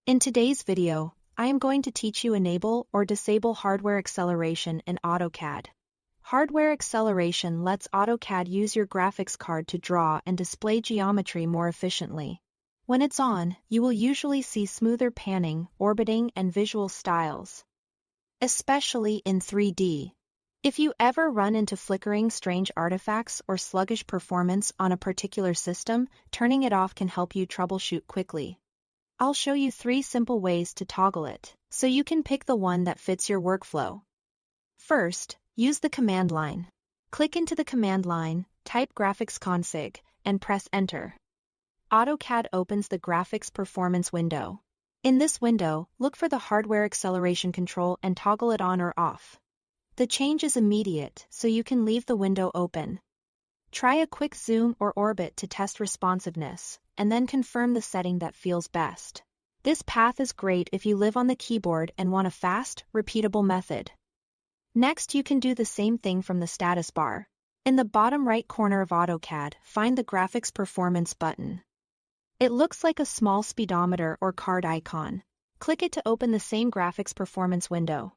In today's video, I am going to teach you enable or disable hardware acceleration in AutoCAD. Hardware acceleration lets AutoCAD use your graphics card to draw and display geometry more efficiently. When it's on, you will usually see smoother panning, orbiting, and visual styles, especially in 3D. If you ever run into flickering, strange artifacts or sluggish performance on a particular system, turning it off can help you troubleshoot quickly. I'll show you 3 simple ways to toggle it, so you can pick the one that fits your workflow. First, use the command line. Click into the command line, type graphics config, and press enter. AutoCAD opens the graphics performance window. In this window, look for the hardware acceleration control and toggle it on or off. The change is immediate, so you can leave the window open. Try a quick zoom or orbit to test responsiveness, and then confirm the setting that feels best. This path is great if you live on the keyboard and want a fast, repeatable method. Next, you can do the same thing from the status bar. In the bottom right corner of AutoCAD, find the Graphics Performance button. It looks like a small speedometer or card icon. Click it to open the same Graphics Performance window.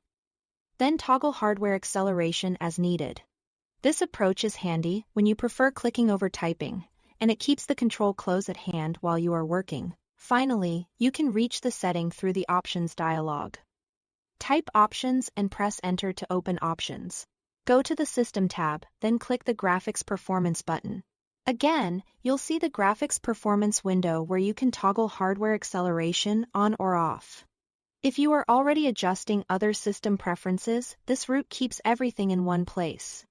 Then toggle hardware acceleration as needed. This approach is handy when you prefer clicking over typing, and it keeps the control close at hand while you are working. Finally, you can reach the setting through the Options dialog. Type Options and press Enter to open Options. Go to the System tab, then click the Graphics Performance button. Again, you'll see the Graphics Performance window where you can toggle hardware acceleration on or off. If you are already adjusting other system preferences, this route keeps everything in one place.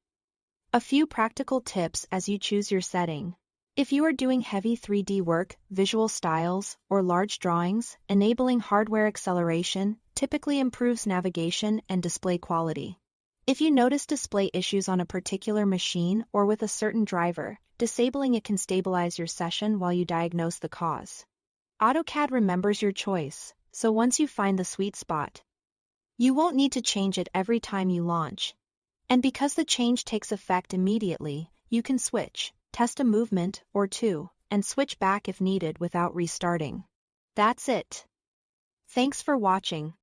A few practical tips as you choose your setting. If you are doing heavy 3D work, visual styles, or large drawings, enabling hardware acceleration typically improves navigation and display quality. If you notice display issues on a particular machine or with a certain driver, disabling it can stabilize your session while you diagnose the cause. AutoCAD remembers your choice, so once you find the sweet spot, you won't need to change it every time you launch. And because the change takes effect immediately, you can switch, test a movement or two, and switch back if needed without restarting. That's it. Thanks for watching.